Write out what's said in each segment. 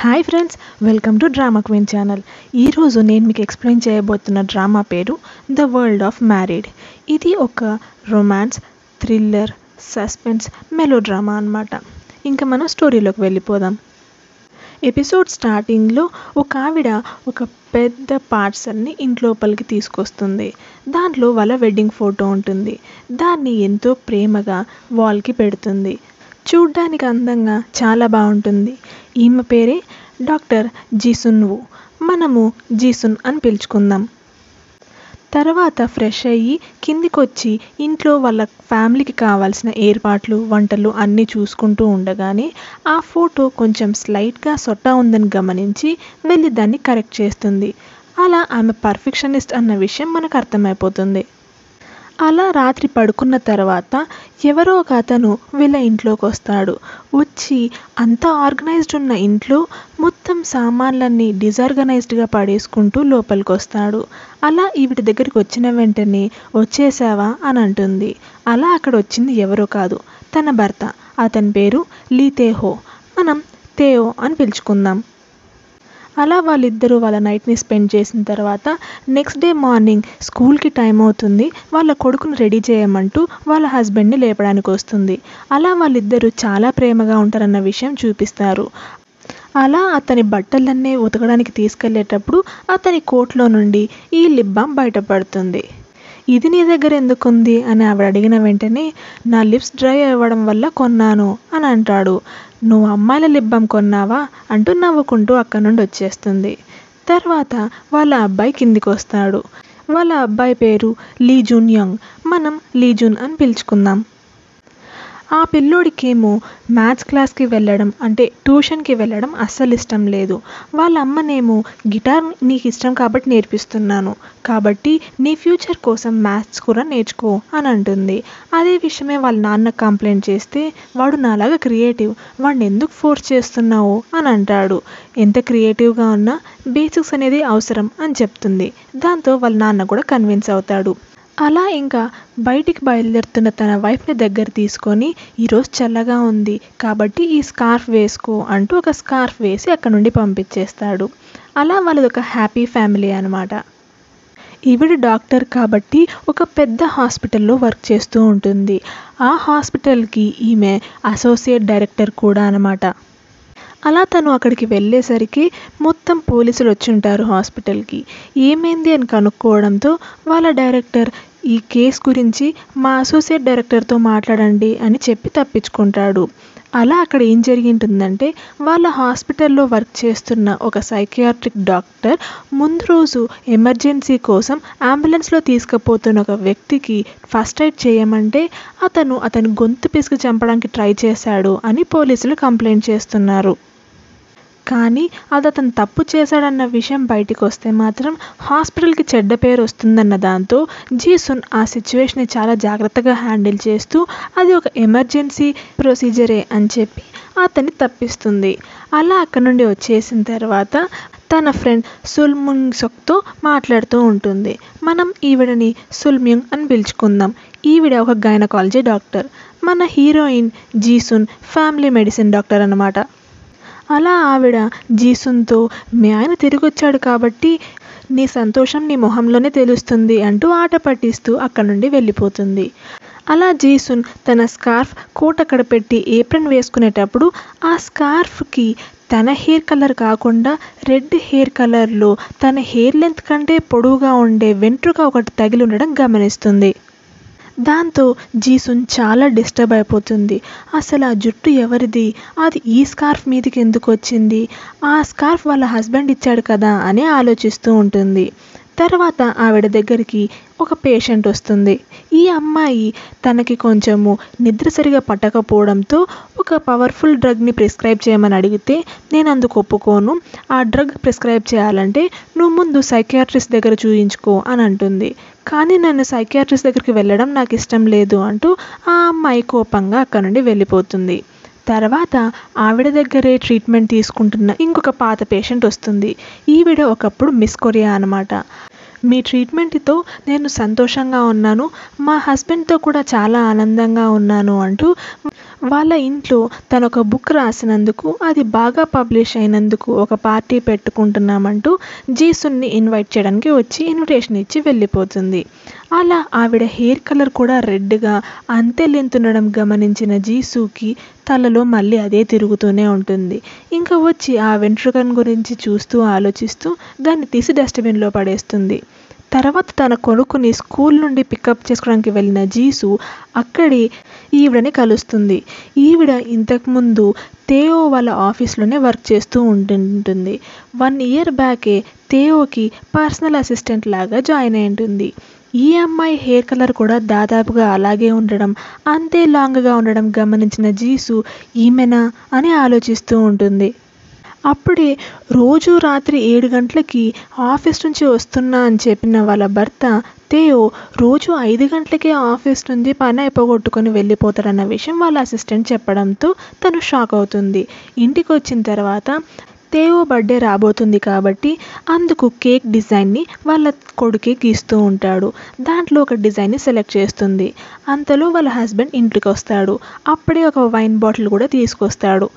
Hi friends, welcome to drama queen channel. ఈరోజు నేను మీకు ఎక్స్ప్లెయిన్ చేయబోతున్న డ్రామా పేరు ద వరల్డ్ ఆఫ్ మ్యారీడ్. ఇది ఒక romance, thriller, suspense, melodrama అన్నమాట. ఇంకా మనం స్టోరీలోకి వెళ్ళిపోదాం. ఎపిసోడ్ స్టార్టింగ్లో ఒక ఆవిడ ఒక పెద్ద పార్సల్ని ఇంట్లోపలికి తీసుకొస్తుంది. దాంట్లో వాళ్ళ వెడ్డింగ్ ఫోటో ఉంటుంది. దాన్ని ఎంతో ప్రేమగా వాల్కి పెడుతుంది. చూడ్డానికి అందంగా చాలా బాగుంటుంది. ఈమె పేరే డాక్టర్ జీసున్ వు. మనము జీసున్ అని పిలుచుకుందాం. తర్వాత ఫ్రెష్ అయ్యి కిందికొచ్చి ఇంట్లో వాళ్ళ ఫ్యామిలీకి కావాల్సిన ఏర్పాట్లు, వంటలు అన్నీ చూసుకుంటూ ఉండగానే ఆ ఫోటో కొంచెం స్లైట్గా సొట్టా ఉందని గమనించి వెళ్ళి దాన్ని కరెక్ట్ చేస్తుంది. అలా ఆమె పర్ఫెక్షనిస్ట్ అన్న విషయం మనకు అర్థమైపోతుంది. అలా రాత్రి పడుకున్న తర్వాత ఎవరో ఒక అతను వీళ్ళ ఇంట్లోకి వస్తాడు. వచ్చి అంతా ఆర్గనైజ్డ్ ఉన్న ఇంట్లో మొత్తం సామాన్లన్నీ డిజార్గనైజ్డ్గా పడేసుకుంటూ లోపలికి వస్తాడు. అలా ఈవిడ దగ్గరికి వచ్చిన వెంటనే వచ్చేసావా అని అంటుంది. అలా అక్కడ వచ్చింది ఎవరో కాదు, తన భర్త. అతని పేరు లీ తేహో. మనం తేయో అని పిలుచుకుందాం. అలా వాళ్ళిద్దరూ వాళ్ళ నైట్ని స్పెండ్ చేసిన తర్వాత నెక్స్ట్ డే మార్నింగ్ స్కూల్కి టైం అవుతుంది. వాళ్ళ కొడుకును రెడీ చేయమంటూ వాళ్ళ హస్బెండ్ని లేపడానికి వస్తుంది. అలా వాళ్ళిద్దరూ చాలా ప్రేమగా ఉంటారన్న విషయం చూపిస్తారు. అలా అతని బట్టలన్నీ ఉతకడానికి తీసుకెళ్లేటప్పుడు అతని కోట్లో నుండి ఈ లిప్ బామ్ బయటపడుతుంది. ఇది నీ దగ్గర ఎందుకుంది అని ఆవిడ అడిగిన వెంటనే నా లిప్స్ డ్రై అవ్వడం వల్ల కొన్నాను అని అంటాడు. నువ్వు అమ్మాయిల లిప్ బామ్ కొన్నావా అంటూ నవ్వుకుంటూ అక్కడి నుండి వచ్చేస్తుంది. తర్వాత వాళ్ళ అబ్బాయి కిందికి వస్తాడు. వాళ్ళ అబ్బాయి పేరు లీ జూన్ యంగ్. మనం లీ జూన్ అని పిలుచుకుందాం. ఆ పిల్లోడికేమో మ్యాథ్స్ క్లాస్కి వెళ్ళడం అంటే ట్యూషన్కి వెళ్ళడం అస్సలు ఇష్టం లేదు. వాళ్ళ అమ్మనేమో గిటార్ నీకు ఇష్టం కాబట్టి నేర్పిస్తున్నాను, కాబట్టి నీ ఫ్యూచర్ కోసం మ్యాథ్స్ కూడా నేర్చుకో అని అంటుంది. అదే విషయమే వాళ్ళ నాన్న కంప్లైంట్ చేస్తే వాడు నాలాగా క్రియేటివ్, వాడిని ఎందుకు ఫోర్స్ చేస్తున్నావు అని అంటాడు. ఎంత క్రియేటివ్గా ఉన్నా బేసిక్స్ అనేది అవసరం అని చెప్తుంది. దాంతో వాళ్ళ నాన్న కూడా కన్విన్స్ అవుతాడు. అలా ఇంకా బయటికి బయలుదేరుతున్న తన వైఫ్ని దగ్గర తీసుకొని ఈరోజు చల్లగా ఉంది కాబట్టి ఈ స్కార్ఫ్ వేసుకో అంటూ ఒక స్కార్ఫ్ వేసి అక్కడ నుండి పంపించేస్తాడు. అలా వాళ్ళది ఒక హ్యాపీ ఫ్యామిలీ అనమాట. ఈవిడ డాక్టర్ కాబట్టి ఒక పెద్ద హాస్పిటల్లో వర్క్ చేస్తూ ఉంటుంది. ఆ హాస్పిటల్కి ఈమె అసోసియేట్ డైరెక్టర్ కూడా అనమాట. అలా తను అక్కడికి వెళ్ళేసరికి మొత్తం పోలీసులు వచ్చి ఉంటారు హాస్పిటల్కి. ఏమైంది అని కనుక్కోవడంతో వాళ్ళ డైరెక్టర్ ఈ కేసు గురించి మా అసోసియేట్ డైరెక్టర్తో మాట్లాడండి అని చెప్పి తప్పించుకుంటాడు. అలా అక్కడ ఏం జరిగింటుందంటే వాళ్ళ హాస్పిటల్లో వర్క్ చేస్తున్న ఒక సైకియాట్రిక్ డాక్టర్ ముందు రోజు ఎమర్జెన్సీ కోసం అంబులెన్స్లో తీసుకుపోతున్న ఒక వ్యక్తికి ఫస్ట్ ఎయిడ్ చేయమంటే అతని గొంతు పిసికి చంపడానికి ట్రై చేశాడు అని పోలీసులు కంప్లైంట్ చేస్తున్నారు. కానీ అది అతను తప్పు చేశాడన్న విషయం బయటికి వస్తే మాత్రం హాస్పిటల్కి చెడ్డ పేరు వస్తుందన్న దాంతో జీసున్ ఆ సిచ్యువేషన్ని చాలా జాగ్రత్తగా హ్యాండిల్ చేస్తూ అది ఒక ఎమర్జెన్సీ ప్రొసీజరే అని చెప్పి అతన్ని తప్పిస్తుంది. అలా అక్కడ నుండి వచ్చేసిన తర్వాత తన ఫ్రెండ్ సుల్ముంగ్ సొక్తో మాట్లాడుతూ ఉంటుంది. మనం ఈవిడని సుల్మ్యుంగ్ అని పిలుచుకుందాం. ఈవిడ ఒక గైనకాలజీ డాక్టర్. మన హీరోయిన్ జీసున్ ఫ్యామిలీ మెడిసిన్ డాక్టర్ అన్నమాట. అలా ఆవిడ జీసున్తో మీ ఆయన తిరిగి వచ్చాడు కాబట్టి నీ సంతోషం నీ మొహంలోనే తెలుస్తుంది అంటూ ఆట పట్టిస్తూ అక్కడ నుండి వెళ్ళిపోతుంది. అలా జీసున్ తన స్కార్ఫ్ కోట్ అక్కడ పెట్టి ఏప్రిన్ వేసుకునేటప్పుడు ఆ స్కార్ఫ్కి తన హెయిర్ కలర్ కాకుండా రెడ్ హెయిర్ కలర్లో తన హెయిర్ లెంత్ కంటే పొడవుగా ఉండే వెంట్రుక ఒకటి తగిలి ఉండడం గమనిస్తుంది. దాంతో జీసున్ చాలా డిస్టర్బ్ అయిపోతుంది. అసలు ఆ జుట్టు ఎవరిది, అది ఈ స్కార్ఫ్ మీదకి ఎందుకు వచ్చింది, ఆ స్కార్ఫ్ వాళ్ళ హస్బెండ్ ఇచ్చాడు కదా అని ఆలోచిస్తూ ఉంటుంది. తర్వాత ఆవిడ దగ్గరికి ఒక పేషెంట్ వస్తుంది. ఈ అమ్మాయి తనకి కొంచెము నిద్ర సరిగా పట్టకపోవడంతో ఒక పవర్ఫుల్ డ్రగ్ని ప్రిస్క్రైబ్ చేయమని అడిగితే నేను అందుకు ఒప్పుకోను, ఆ డ్రగ్ ప్రిస్క్రైబ్ చేయాలంటే నువ్వు ముందు సైకియాట్రిస్ట్ దగ్గర చూయించుకో అని అంటుంది. కానీ నన్ను సైకియాట్రిస్ట్ దగ్గరికి వెళ్ళడం నాకు ఇష్టం లేదు అంటూ ఆ అమ్మాయి కోపంగా అక్కడ నుండి వెళ్ళిపోతుంది. తర్వాత ఆవిడ దగ్గరే ట్రీట్మెంట్ తీసుకుంటున్న ఇంకొక పాత పేషెంట్ వస్తుంది. ఈవిడ ఒకప్పుడు మిస్ కొరియా అనమాట. మీ ట్రీట్మెంట్తో నేను సంతోషంగా ఉన్నాను, మా హస్బెండ్తో కూడా చాలా ఆనందంగా ఉన్నాను అంటూ వాళ్ళ ఇంట్లో తను ఒక బుక్ రాసినందుకు అది బాగా పబ్లిష్ అయినందుకు ఒక పార్టీ పెట్టుకుంటున్నామంటూ జీసున్ని ఇన్వైట్ చేయడానికి వచ్చి ఇన్విటేషన్ ఇచ్చి వెళ్ళిపోతుంది. అలా ఆవిడ హెయిర్ కలర్ కూడా రెడ్గా అంతే లెంత్ ఉండడం గమనించిన జీసుకి తలలో మళ్ళీ అదే తిరుగుతూనే ఉంటుంది. ఇంకా వచ్చి ఆ వెంట్రుకను గురించి చూస్తూ ఆలోచిస్తూ దాన్ని తీసి డస్ట్బిన్లో పడేస్తుంది. తర్వాత తన కొడుకుని స్కూల్ నుండి పికప్ చేసుకోవడానికి వెళ్ళిన జీసు అక్కడే ఈవిడని కలుస్తుంది. ఈవిడ ఇంతకుముందు తేయో వాళ్ళ ఆఫీస్లోనే వర్క్ చేస్తూ ఉంటుంది. 1 year బ్యాకే తేయోకి పర్సనల్ అసిస్టెంట్ లాగా జాయిన్ అయి ఉంటుంది. ఈ అమ్మాయి హెయిర్ కలర్ కూడా దాదాపుగా అలాగే ఉండడం, అంతే లాంగ్గా ఉండడం గమనించిన జీసు ఈమెనా అని ఆలోచిస్తూ ఉంటుంది. అప్పుడే రోజు రాత్రి 7 గంటలకి ఆఫీస్ నుంచి వస్తున్నా అని చెప్పిన వాళ్ళ భర్త తేయో రోజు 5 గంటలకే ఆఫీస్ నుండి పని అయిపోగొట్టుకొని వెళ్ళిపోతాడన్న విషయం వాళ్ళ అసిస్టెంట్ చెప్పడంతో తను షాక్ అవుతుంది. ఇంటికి వచ్చిన తర్వాత తేయో బర్త్డే రాబోతుంది కాబట్టి అందుకు కేక్ డిజైన్ని వాళ్ళ కొడుకే గీస్తూ ఉంటాడు. దాంట్లో ఒక డిజైన్ని సెలెక్ట్ చేస్తుంది. అంతలో వాళ్ళ హస్బెండ్ ఇంటికి వస్తాడు. అప్పుడే ఒక వైన్ బాటిల్ కూడా తీసుకొస్తాడు.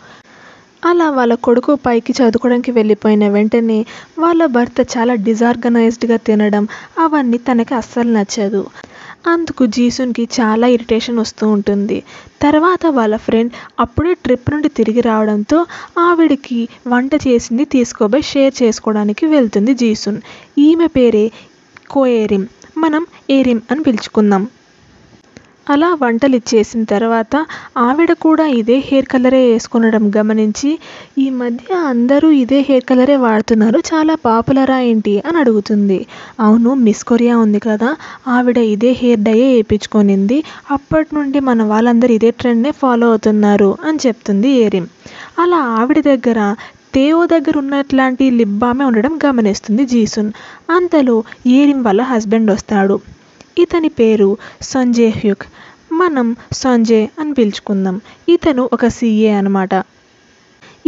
అలా వాళ్ళ కొడుకు పైకి చదువుకోవడానికి వెళ్ళిపోయిన వెంటనే వాళ్ళ భర్త చాలా డిజార్గనైజ్డ్గా తినడం అవన్నీ తనకి అస్సలు నచ్చదు. అందుకు జీసున్కి చాలా ఇరిటేషన్ వస్తూ ఉంటుంది. తర్వాత వాళ్ళ ఫ్రెండ్ అప్పుడే ట్రిప్ నుండి తిరిగి రావడంతో ఆవిడికి వంట చేసింది తీసుకోబోయి షేర్ చేసుకోవడానికి వెళ్తుంది జీసున్. ఈమె పేరే కోయేరిమ్, మనం ఏరిమ్ అని పిలుచుకుందాం. అలా వంటలు ఇచ్చేసిన తర్వాత ఆవిడ కూడా ఇదే హెయిర్ కలరే వేసుకొనడం గమనించి ఈ మధ్య అందరూ ఇదే హెయిర్ కలరే వాడుతున్నారు, చాలా పాపులరా ఏంటి అని అడుగుతుంది. అవును, మిస్ కొరియా ఉంది కదా, ఆవిడ ఇదే హెయిర్ డైయే వేయించుకొనింది, అప్పటి నుండి మన వాళ్ళందరూ ఇదే ట్రెండ్నే ఫాలో అవుతున్నారు అని చెప్తుంది ఏరిమ్. అలా ఆవిడ దగ్గర తేయో దగ్గర ఉన్నట్లాంటి లిప్ బామే ఉండడం గమనిస్తుంది జీసున్. అంతలో ఏరిమ్ వాళ్ళ హస్బెండ్ వస్తాడు. ఇతని పేరు సంజయ్ హ్యూక్, మనం సంజయ్ అని పిలుచుకుందాం. ఇతను ఒక CA అనమాట.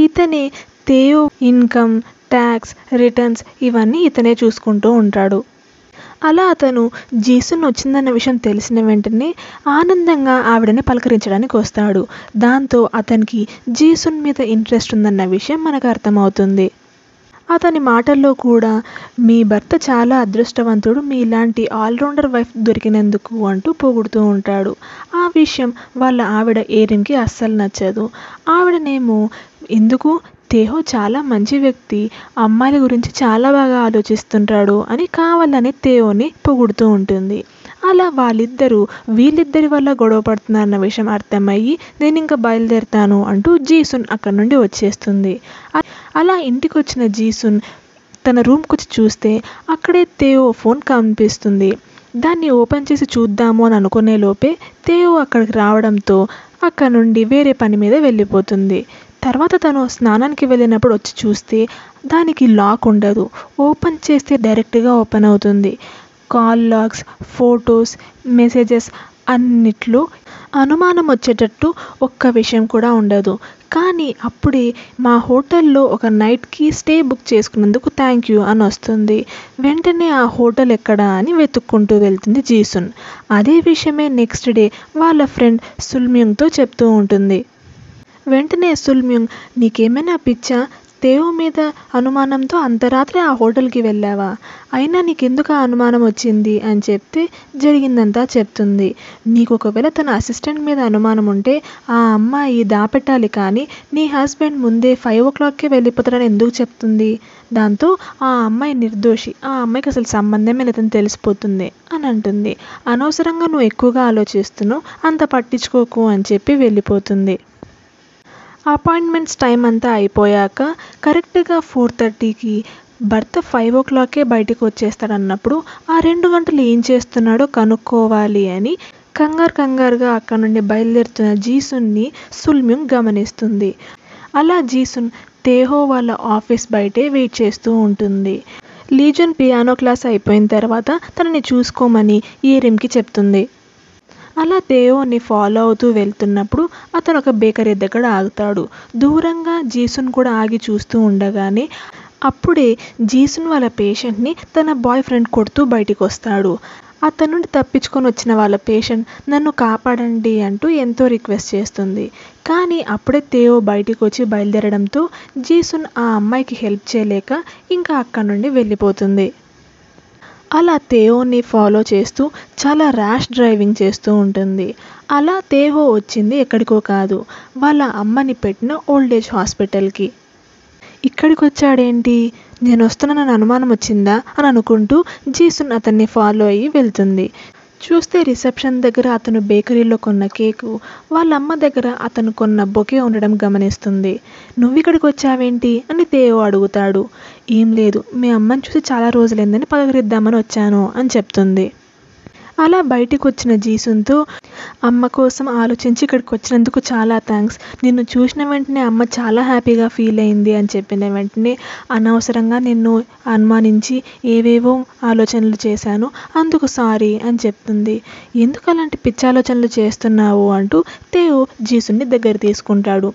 ఇతనే తేయో ఇన్కమ్, ట్యాక్స్, రిటర్న్స్ ఇవన్నీ ఇతనే చూసుకుంటూ ఉంటాడు. అలా అతను జీసున్ వచ్చిందన్న విషయం తెలిసిన వెంటనే ఆనందంగా ఆవిడని పలకరించడానికి వస్తాడు. దాంతో అతనికి జీసున్ మీద ఇంట్రెస్ట్ ఉందన్న విషయం మనకు అర్థమవుతుంది. అతని మాటల్లో కూడా మీ భర్త చాలా అదృష్టవంతుడు, మీ ఇలాంటి ఆల్రౌండర్ వైఫ్ దొరికినందుకు అంటూ పొగుడుతూ ఉంటాడు. ఆ విషయం వాళ్ళ ఆవిడ ఏరిమ్కి అస్సలు నచ్చదు. ఆవిడనేమో ఎందుకు తేహో చాలా మంచి వ్యక్తి, అమ్మాయిల గురించి చాలా బాగా ఆలోచిస్తుంటాడు అని కావాలని తేయోని పొగుడుతూ ఉంటుంది. అలా వీళ్ళిద్దరి వల్ల గొడవ పడుతున్నారన్న విషయం అర్థమయ్యి నేను ఇంకా బయలుదేరుతాను అంటూ జీసున్ అక్కడి నుండి వచ్చేస్తుంది. అలా ఇంటికి వచ్చిన జీసున్ తన రూమ్కి వచ్చి చూస్తే అక్కడే తేయో ఫోన్ కనిపిస్తుంది. దాన్ని ఓపెన్ చేసి చూద్దాము అని అనుకునే లోపే తేయో అక్కడికి రావడంతో అక్కడ నుండి వేరే పని మీద వెళ్ళిపోతుంది. తర్వాత తను స్నానానికి వెళ్ళినప్పుడు వచ్చి చూస్తే దానికి లాక్ ఉండదు. ఓపెన్ చేస్తే డైరెక్ట్గా ఓపెన్ అవుతుంది. కాల్ లాగ్స్, ఫొటోస్, మెసేజెస్ అన్నిట్లో అనుమానం వచ్చేటట్టు ఒక్క విషయం కూడా ఉండదు. కానీ అప్పుడే మా హోటల్లో ఒక నైట్కి స్టే బుక్ చేసుకున్నందుకు థ్యాంక్ యూ అని వస్తుంది. వెంటనే ఆ హోటల్ ఎక్కడా అని వెతుక్కుంటూ వెళ్తుంది జీసున్. అదే విషయమే నెక్స్ట్ డే వాళ్ళ ఫ్రెండ్ సుల్మ్యూంగ్తో చెప్తూ ఉంటుంది. వెంటనే సుల్మ్యూంగ్, నీకేమైనా పిచ్చా, తేయో మీద అనుమానంతో అంతరాత్రి ఆ హోటల్కి వెళ్ళావా, అయినా నీకెందుకు ఆ అనుమానం వచ్చింది అని చెప్తే జరిగిందంతా చెప్తుంది. నీకు ఒకవేళ తన అసిస్టెంట్ మీద అనుమానం ఉంటే ఆ అమ్మాయి దాపెట్టాలి, కానీ నీ హస్బెండ్ ముందే 5 o'clockకే వెళ్ళిపోతాడని ఎందుకు చెప్తుంది, దాంతో ఆ అమ్మాయి నిర్దోషి, ఆ అమ్మాయికి అసలు సంబంధమే లేదని తెలిసిపోతుంది అని అంటుంది. అనవసరంగా నువ్వు ఎక్కువగా ఆలోచిస్తున్నావు, అంత పట్టించుకోకు అని చెప్పి వెళ్ళిపోతుంది. అపాయింట్మెంట్స్ టైం అంతా అయిపోయాక కరెక్ట్గా 4:30కి భర్త 5 o'clockకే బయటికి వచ్చేస్తాడన్నప్పుడు ఆ 2 గంటలు ఏం చేస్తున్నాడో కనుక్కోవాలి అని కంగారుగా అక్కడ నుండి బయలుదేరుతున్న జీసున్ని సుల్మ్యూంగ్ గమనిస్తుంది. అలా జీసున్ తేహో వాళ్ళ ఆఫీస్ బయటే వెయిట్ చేస్తూ ఉంటుంది. లీజన్ పియానో క్లాస్ అయిపోయిన తర్వాత తనని చూసుకోమని ఏరిమ్కి చెప్తుంది. అలా తేయోని ఫాలో అవుతూ వెళ్తున్నప్పుడు అతను ఒక బేకరీ దగ్గర ఆగుతాడు. దూరంగా జీసున్ కూడా ఆగి చూస్తూ ఉండగానే అప్పుడే జీసున్ వాళ్ళ పేషెంట్ని తన బాయ్ ఫ్రెండ్ కొడుతూ బయటికి వస్తాడు. అతని నుండి తప్పించుకొని వచ్చిన వాళ్ళ పేషెంట్ నన్ను కాపాడండి అంటూ ఎంతో రిక్వెస్ట్ చేస్తుంది. కానీ అప్పుడే తేయో బయటికి వచ్చి బయలుదేరడంతో జీసున్ ఆ అమ్మాయికి హెల్ప్ చేయలేక ఇంకా అక్కడి నుండి వెళ్ళిపోతుంది. అలా తేయోని ఫాలో చేస్తూ చాలా ర్యాష్ డ్రైవింగ్ చేస్తూ ఉంటుంది. అలా తేహో వచ్చింది ఎక్కడికో కాదు, వాళ్ళ అమ్మని పెట్టిన ఓల్డ్ ఏజ్ హాస్పిటల్కి. ఇక్కడికి వచ్చాడేంటి, నేను వస్తున్నానని అనుమానం వచ్చిందా అని అనుకుంటూ జీసున్ అతన్ని ఫాలో అయ్యి వెళ్తుంది. చూస్తే రిసెప్షన్ దగ్గర అతను బేకరీలో కొన్న కేకు, వాళ్ళ అమ్మ దగ్గర అతను కొన్న బొకే ఉండడం గమనిస్తుంది. నువ్వు ఇక్కడికి వచ్చావేంటి అని తేయో అడుగుతాడు. ఏం లేదు, మీ అమ్మని చూసి చాలా రోజులైందని పలకరిద్దామని వచ్చాను అని చెప్తుంది. అలా బయటికి వచ్చిన జీసున్తో, అమ్మ కోసం ఆలోచించి ఇక్కడికి వచ్చినందుకు చాలా థ్యాంక్స్, నిన్ను చూసిన వెంటనే అమ్మ చాలా హ్యాపీగా ఫీల్ అయింది అని చెప్పిన వెంటనే అనవసరంగా నిన్ను అనుమానించి ఏవేవో ఆలోచనలు చేశాను, అందుకు సారీ అని చెప్తుంది. ఎందుకు అలాంటి పిచ్చి ఆలోచనలు చేస్తున్నావు అంటూ తేయో జీసున్ని దగ్గర తీసుకుంటాడు.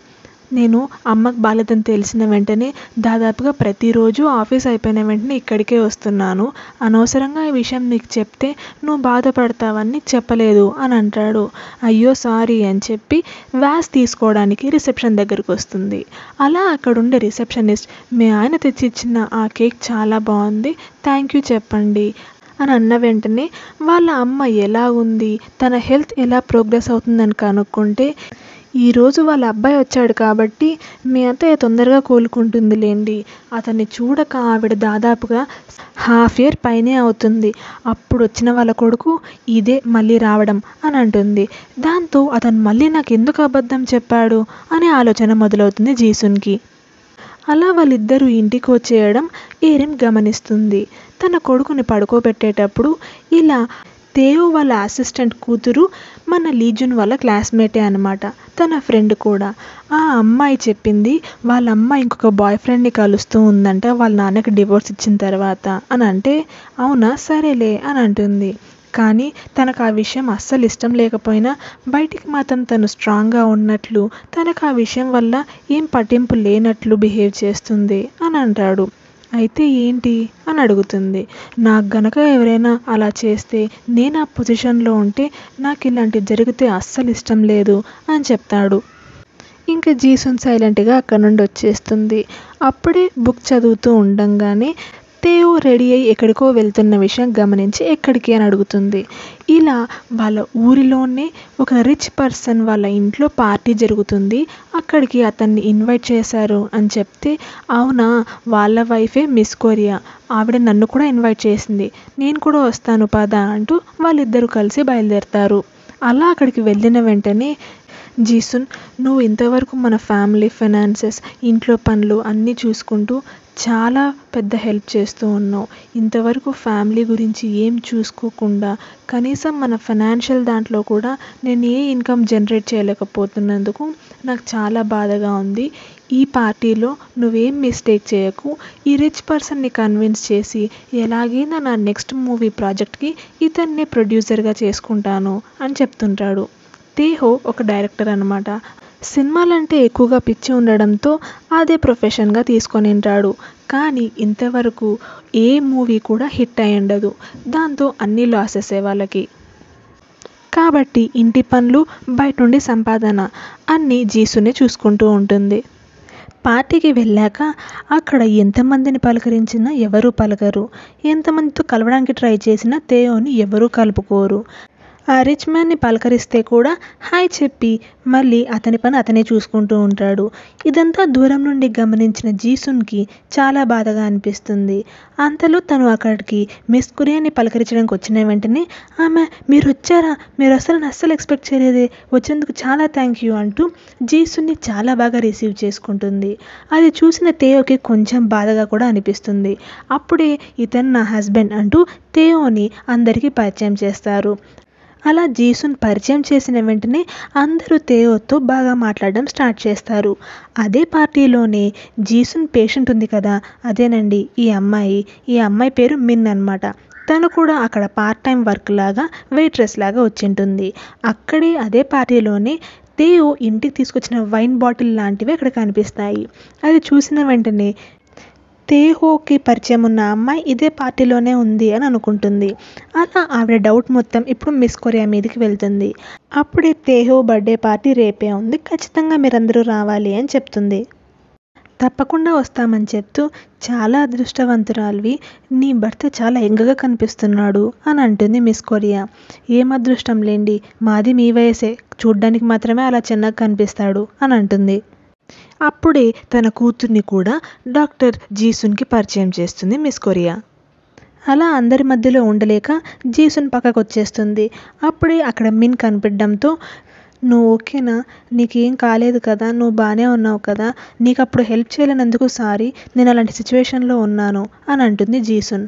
నేను అమ్మకు బాలేదని తెలిసిన వెంటనే దాదాపుగా ప్రతిరోజు ఆఫీస్ అయిపోయిన వెంటనే ఇక్కడికే వస్తున్నాను, అనవసరంగా ఈ విషయం నీకు చెప్తే నువ్వు బాధపడతావని చెప్పలేదు అని అంటాడు. అయ్యో సారీ అని చెప్పి వ్యాస్ తీసుకోవడానికి రిసెప్షన్ దగ్గరకు వస్తుంది. అలా అక్కడుండే రిసెప్షనిస్ట్, మీ ఆయన తెచ్చిచ్చిన ఆ కేక్ చాలా బాగుంది, థ్యాంక్ యూ చెప్పండి అని అన్న వెంటనే వాళ్ళ అమ్మ ఎలా ఉంది, తన హెల్త్ ఎలా ప్రోగ్రెస్ అవుతుందని కనుక్కుంటే, ఈరోజు వాళ్ళ అబ్బాయి వచ్చాడు కాబట్టి మీ అత్తయ్య తొందరగా కోలుకుంటుందిలేండి, అతన్ని చూడక ఆవిడ దాదాపుగా హాఫ్ ఇయర్ పైనే అవుతుంది, అప్పుడు వచ్చిన వాళ్ళ కొడుకు ఇదే మళ్ళీ రావడం అని అంటుంది. దాంతో అతను మళ్ళీ నాకు ఎందుకు అబద్ధం చెప్పాడు అనే ఆలోచన మొదలవుతుంది జీసున్కి. అలా వాళ్ళిద్దరూ ఇంటికి వచ్చేయడం ఏరిన్ గమనిస్తుంది. తన కొడుకుని పడుకోబెట్టేటప్పుడు ఇలా తేయో వాళ్ళ అసిస్టెంట్ కూతురు మన లీజున్ వాళ్ళ క్లాస్మేటే అనమాట, తన ఫ్రెండ్ కూడా. ఆ అమ్మాయి చెప్పింది వాళ్ళ అమ్మ ఇంకొక బాయ్ ఫ్రెండ్ని కలుస్తూ ఉందంట వాళ్ళ నాన్నకి డివోర్స్ ఇచ్చిన తర్వాత అని అంటే, అవునా సరేలే అని అంటుంది. కానీ తనకు ఆ విషయం అస్సలు ఇష్టం లేకపోయినా బయటికి మాత్రం తను స్ట్రాంగ్గా ఉన్నట్లు, తనకు ఆ విషయం వల్ల ఏం పట్టింపు లేనట్లు బిహేవ్ చేస్తుంది అని అంటాడు. అయితే ఏంటి అని అడుగుతుంది. నాకు గనక ఎవరైనా అలా చేస్తే, నేను ఆ పొజిషన్లో ఉంటే నాకు ఇలాంటివి జరిగితే అస్సలు ఇష్టం లేదు అని చెప్తాడు. ఇంకా జీసున్ సైలెంట్గా అక్కడ నుండి వచ్చేస్తుంది. అప్పుడే బుక్ చదువుతూ ఉండంగానే తేయో రెడీ అయ్యి ఎక్కడికో వెళ్తున్న విషయం గమనించి ఎక్కడికి అని అడుగుతుంది. ఇలా వాళ్ళ ఊరిలోనే ఒక రిచ్ పర్సన్ వాళ్ళ ఇంట్లో పార్టీ జరుగుతుంది, అక్కడికి అతన్ని ఇన్వైట్ చేశారు అని చెప్తే, అవునా వాళ్ళ వైఫే మిస్ కొరియా, ఆవిడ నన్ను కూడా ఇన్వైట్ చేసింది, నేను కూడా వస్తాను పదా అంటూ వాళ్ళిద్దరూ కలిసి బయలుదేరతారు. అలా అక్కడికి వెళ్ళిన వెంటనే జీసున్, నువ్వు ఇంతవరకు మన ఫ్యామిలీ ఫైనాన్సెస్, ఇంట్లో పనులు అన్నీ చూసుకుంటూ చాలా పెద్ద హెల్ప్ చేస్తూ ఉన్నావు, ఇంతవరకు ఫ్యామిలీ గురించి ఏం చూసుకోకుండా కనీసం మన ఫైనాన్షియల్ దాంట్లో కూడా నేను ఏ ఇన్కమ్ జనరేట్ చేయలేకపోతున్నందుకు నాకు చాలా బాధగా ఉంది. ఈ పార్టీలో నువ్వేం మిస్టేక్ చేయకు, ఈ రిచ్ పర్సన్ని కన్విన్స్ చేసి ఎలాగైనా నా నెక్స్ట్ మూవీ ప్రాజెక్ట్కి ఇతన్నే ప్రొడ్యూసర్గా చేసుకుంటాను అని చెప్తుంటాడు. తేహో ఒక డైరెక్టర్ అనమాట, సినిమాలంటే ఎక్కువగా పిచ్చి ఉండడంతో అదే ప్రొఫెషన్గా తీసుకొని ఉంటాడు. కానీ ఇంతవరకు ఏ మూవీ కూడా హిట్ అయి ఉండదు, దాంతో అన్ని లాసెసే వాళ్ళకి. కాబట్టి ఇంటి పనులు, బయట నుండి సంపాదన అన్నీ జీసునే చూసుకుంటూ ఉంటుంది. పార్టీకి వెళ్ళాక అక్కడ ఎంతమందిని పలకరించినా ఎవరూ పలకరు, ఎంతమందితో కలవడానికి ట్రై చేసినా తేయోని ఎవరూ కలుపుకోరు. ఆ రిచ్ మ్యాన్ని పలకరిస్తే కూడా హాయ్ చెప్పి మళ్ళీ అతని పని అతనే చూసుకుంటూ ఉంటాడు. ఇదంతా దూరం నుండి గమనించిన జీసున్కి చాలా బాధగా అనిపిస్తుంది. అంతలో తను అక్కడికి మిస్ కొరియాని పలకరించడానికి వచ్చిన వెంటనే ఆమె, మీరు వచ్చారా, మీరు వస్తారని అస్సలు ఎక్స్పెక్ట్ చేయలేదే, వచ్చినందుకు చాలా థ్యాంక్ యూ అంటూ జీసున్ని చాలా బాగా రిసీవ్ చేసుకుంటుంది. అది చూసిన తేయోకి కొంచెం బాధగా కూడా అనిపిస్తుంది. అప్పుడే ఇతను నా హస్బెండ్ అంటూ తేయోని అందరికీ పరిచయం చేస్తారు. అలా జీసున్ పరిచయం చేసిన వెంటనే అందరూ తేయోతో బాగా మాట్లాడడం స్టార్ట్ చేస్తారు. అదే పార్టీలోనే జీసున్ పేషెంట్ ఉంది కదా, అదేనండి ఈ అమ్మాయి పేరు మిన్ అనమాట. తను కూడా అక్కడ పార్ట్ టైం వర్క్ లాగా వెయిట్రెస్ లాగా వచ్చింటుంది. అక్కడే అదే పార్టీలోనే తేయో ఇంటికి తీసుకొచ్చిన వైన్ బాటిల్ లాంటివి అక్కడ కనిపిస్తాయి. అది చూసిన వెంటనే తేహోకి పరిచయం ఉన్న అమ్మాయి ఇదే పార్టీలోనే ఉంది అని అనుకుంటుంది. అలా ఆవిడ డౌట్ మొత్తం ఇప్పుడు మిస్ కొరియా మీదకి వెళ్తుంది. అప్పుడే తేహో బర్త్డే పార్టీ రేపే ఉంది, ఖచ్చితంగా మీరందరూ రావాలి అని చెప్తుంది. తప్పకుండా వస్తామని చెప్తూ, చాలా అదృష్టవంతురాలివి, నీ భర్త చాలా యంగ్గా కనిపిస్తున్నాడు అని అంటుంది మిస్ కొరియా. ఏం అదృష్టం లేండి, మాది మీ వయసే, చూడ్డానికి మాత్రమే అలా చిన్నగా కనిపిస్తాడు అని అంటుంది. అప్పుడే తన కూతుర్ని కూడా డాక్టర్ జీసున్కి పరిచయం చేస్తుంది మిస్ కొరియా. అలా అందరి మధ్యలో ఉండలేక జీసున్ పక్కకు వచ్చేస్తుంది. అప్పుడే అక్కడ మిన్ కనిపించడంతో, నువ్వు ఓకేనా, నీకేం కాలేదు కదా, నువ్వు బాగానే ఉన్నావు కదా, నీకు అప్పుడు హెల్ప్ చేయలేనందుకు సారీ, నేను అలాంటి సిచ్యువేషన్లో ఉన్నాను అని అంటుంది జీసున్.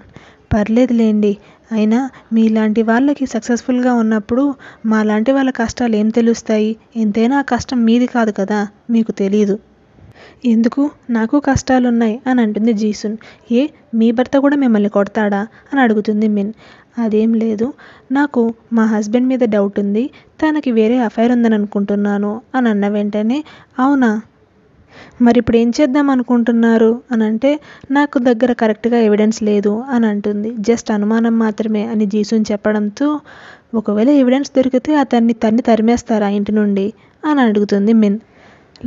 పర్లేదులేండి, అయినా మీలాంటి వాళ్ళకి సక్సెస్ఫుల్గా ఉన్నప్పుడు మాలాంటి వాళ్ళ కష్టాలు ఏం తెలుస్తాయి, ఎంతైనా ఆ కష్టం మీది కాదు కదా, మీకు తెలీదు. ఎందుకు, నాకు కష్టాలున్నాయి అని అంటుంది జీసున్. ఏ, మీ భర్త కూడా మిమ్మల్ని కొడతాడా అని అడుగుతుంది మిన్. అదేం లేదు, నాకు మా హస్బెండ్ మీద డౌట్ ఉంది, తనకి వేరే అఫైర్ ఉందని అనుకుంటున్నాను అని అన్న వెంటనే, అవునా, మరి ఇప్పుడు ఏం చేద్దాం అనుకుంటున్నారు అని అంటే, నాకు దగ్గర కరెక్ట్గా ఎవిడెన్స్ లేదు అని అంటుంది. జస్ట్ అనుమానం మాత్రమే అని జీసున్ చెప్పడంతో, ఒకవేళ ఎవిడెన్స్ దొరికితే అతన్ని తరిమేస్తారా ఇంటి నుండి అని అడుగుతుంది మిన్.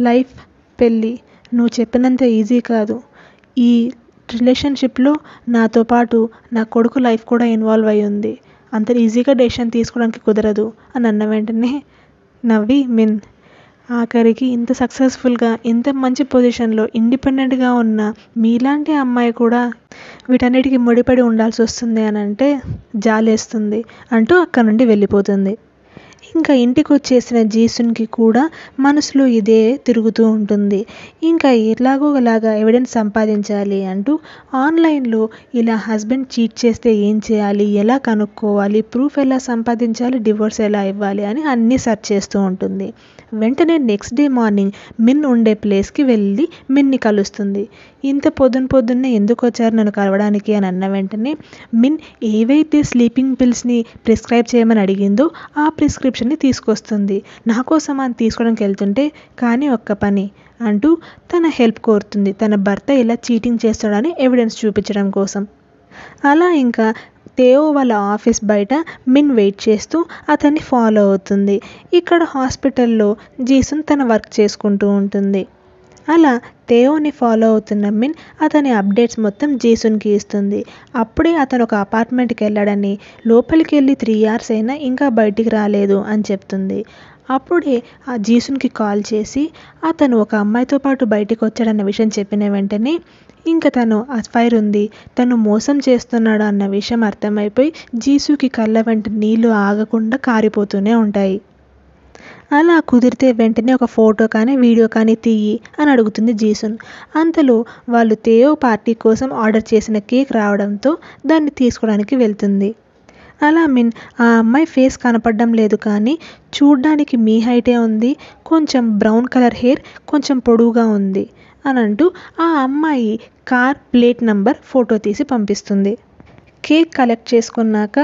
లైఫ్, పెళ్ళి నువ్వు చెప్పినంత ఈజీ కాదు, ఈ రిలేషన్షిప్లో నాతో పాటు నా కొడుకు లైఫ్ కూడా ఇన్వాల్వ్ అయి ఉంది, అంత ఈజీగా డెసిషన్ తీసుకోవడానికి కుదరదు అని అన్న వెంటనే నవ్వి మిన్, ఆఖరికి ఇంత సక్సెస్ఫుల్గా ఇంత మంచి పొజిషన్లో ఇండిపెండెంట్గా ఉన్న మీలాంటి అమ్మాయి కూడా వీటన్నిటికీ ముడిపడి ఉండాల్సి వస్తుంది అని అంటే జాలేస్తుంది అంటూ అక్కడ నుండి వెళ్ళిపోతుంది. ఇంకా ఇంటికి వచ్చేసిన జీసున్కి కూడా మనసులో ఇదే తిరుగుతూ ఉంటుంది. ఇంకా ఎలాగోలాగా ఎవిడెన్స్ సంపాదించాలి అంటూ ఆన్లైన్లో ఇలా హస్బెండ్ చీట్ చేస్తే ఏం చేయాలి, ఎలా కనుక్కోవాలి, ప్రూఫ్ ఎలా సంపాదించాలి, డివోర్స్ ఎలా ఇవ్వాలి అని అన్నీ సెర్చ్ చేస్తూ ఉంటుంది. వెంటనే నెక్స్ట్ డే మార్నింగ్ మిన్ ఉండే ప్లేస్కి వెళ్ళి మిన్ని కలుస్తుంది. ఇంత పొద్దున్నే ఎందుకు వచ్చారు నన్ను కలవడానికి అని అన్న వెంటనే మిన్ ఏవైతే స్లీపింగ్ పిల్స్ని ప్రిస్క్రైబ్ చేయమని అడిగిందో ఆ ప్రిస్క్రిప్షన్ని తీసుకొస్తుంది. నా కోసం అని తీసుకోవడానికి వెళ్తుంటే, కానీ ఒక్క పని అంటూ తన హెల్ప్ కోరుతుంది, తన భర్త ఇలా చీటింగ్ చేస్తాడని ఎవిడెన్స్ చూపించడం కోసం. అలా ఇంకా తేయో వాళ్ళ ఆఫీస్ బయట మిన్ వెయిట్ చేస్తూ అతన్ని ఫాలో అవుతుంది. ఇక్కడ హాస్పిటల్లో జీసున్ తన వర్క్ చేసుకుంటూ ఉంటుంది. అలా తేయోని ఫాలో అవుతున్న మిన్ అతని అప్డేట్స్ మొత్తం జీసున్కి ఇస్తుంది. అప్పుడే అతను ఒక అపార్ట్మెంట్కి వెళ్ళాడని, లోపలికి వెళ్ళి 3 hours అయినా ఇంకా బయటికి రాలేదు అని చెప్తుంది. అప్పుడే ఆ జీసున్కి కాల్ చేసి అతను ఒక అమ్మాయితో పాటు బయటికి వచ్చాడన్న విషయం చెప్పిన వెంటనే ఇంకా తను అఫైర్ ఉంది, తను మోసం చేస్తున్నాడు అన్న విషయం అర్థమైపోయి జీసుకి కళ్ళ వెంట నీళ్లు ఆగకుండా కారిపోతూనే ఉంటాయి. అలా కుదిరితే వెంటనే ఒక ఫోటో కానీ వీడియో కానీ తీయి అని అడుగుతుంది జీసున్. అంతలో వాళ్ళు తేయో పార్టీ కోసం ఆర్డర్ చేసిన కేక్ రావడంతో దాన్ని తీసుకోవడానికి వెళ్తుంది. అలా మిన్, ఆ అమ్మాయి ఫేస్ కనపడడం లేదు కానీ చూడ్డానికి మీ హైటే ఉంది, కొంచెం బ్రౌన్ కలర్ హెయిర్, కొంచెం పొడవుగా ఉంది అని అంటూ ఆ అమ్మాయి కార్ ప్లేట్ నంబర్ ఫోటో తీసి పంపిస్తుంది. కేక్ కలెక్ట్ చేసుకున్నాక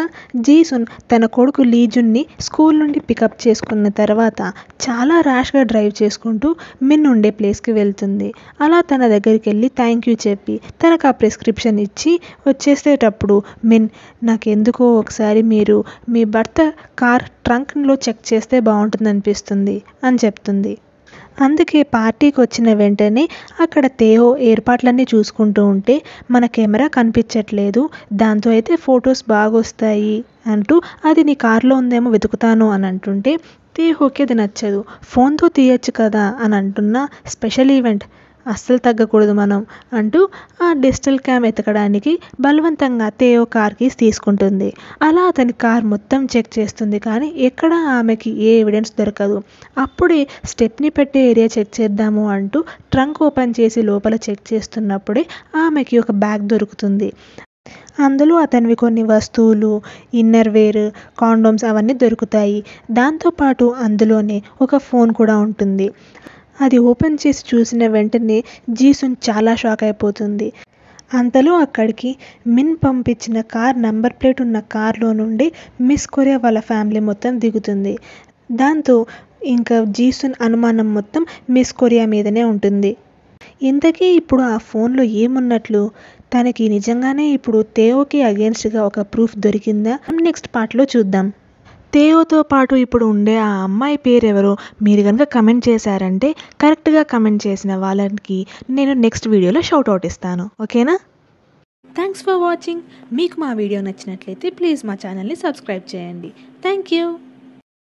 జీసున్ తన కొడుకు లీజున్ని స్కూల్ నుండి పికప్ చేసుకున్న తర్వాత చాలా ర్యాష్గా డ్రైవ్ చేసుకుంటూ మిన్ ఉండే ప్లేస్కి వెళ్తుంది. అలా తన దగ్గరికి వెళ్ళి థ్యాంక్ యూ చెప్పి తనకు ఆ ప్రిస్క్రిప్షన్ ఇచ్చి వచ్చేసేటప్పుడు మిన్, నాకెందుకో ఒకసారి మీరు మీ భర్త కార్ ట్రంక్లో చెక్ చేస్తే బాగుంటుంది అనిపిస్తుంది అని చెప్తుంది. అందుకే పార్టీకి వచ్చిన వెంటనే అక్కడ తేయో ఏర్పాట్లన్నీ చూసుకుంటూ ఉంటే, మన కెమెరా కనిపించట్లేదు, దాంతో అయితే ఫొటోస్ బాగా వస్తాయి అంటూ అది నీ కార్లో ఉందేమో వెతుకుతాను అని అంటుంటే, తేయోకి అది నచ్చదు. ఫోన్తో తీయచ్చు కదా అని అంటున్నా, స్పెషల్ ఈవెంట్ అస్సలు తగ్గకూడదు మనం అంటూ ఆ డిజిటల్ క్యామ్ ఎతకడానికి బలవంతంగా తేయో కార్ కీస్ తీసుకుంటుంది. అలా అతని కార్ మొత్తం చెక్ చేస్తుంది కానీ ఎక్కడ ఆమెకి ఏ ఎవిడెన్స్ దొరకదు. అప్పుడే స్టెప్ని పెట్టే ఏరియా చెక్ చేద్దాము అంటూ ట్రంక్ ఓపెన్ చేసి లోపల చెక్ చేస్తున్నప్పుడే ఆమెకి ఒక బ్యాగ్ దొరుకుతుంది. అందులో అతనివి కొన్ని వస్తువులు, ఇన్నర్ వేర్, కాండోమ్స్ అవన్నీ దొరుకుతాయి. దాంతోపాటు అందులోనే ఒక ఫోన్ కూడా ఉంటుంది. అది ఓపెన్ చేసి చూసిన వెంటనే జీసున్ చాలా షాక్ అయిపోతుంది. అంతలో అక్కడికి మిన్ పంపించిన కార్ నంబర్ ప్లేట్ ఉన్న కార్లో నుండి మిస్ కొరియా వాళ్ళ ఫ్యామిలీ మొత్తం దిగుతుంది. దాంతో ఇంకా జీసున్ అనుమానం మొత్తం మిస్ కొరియా మీదనే ఉంటుంది. ఇంతకీ ఇప్పుడు ఆ ఫోన్లో ఏమున్నట్లు? తనకి నిజంగానే ఇప్పుడు తేయోకి అగేన్స్ట్గా ఒక ప్రూఫ్ దొరికిందా? నెక్స్ట్ పార్ట్లో చూద్దాం. తేయోతో పాటు ఇప్పుడు ఉండే ఆ అమ్మాయి పేరెవరో మీరు కనుక కమెంట్ చేశారంటే కరెక్ట్గా కమెంట్ చేసిన వాళ్ళకి నేను నెక్స్ట్ వీడియోలో షౌట్అవుట్ ఇస్తాను. ఓకేనా? Thanks for watching. మీకు మా వీడియో నచ్చినట్లయితే ప్లీజ్ మా ఛానల్ని సబ్స్క్రైబ్ చేయండి. Thank you.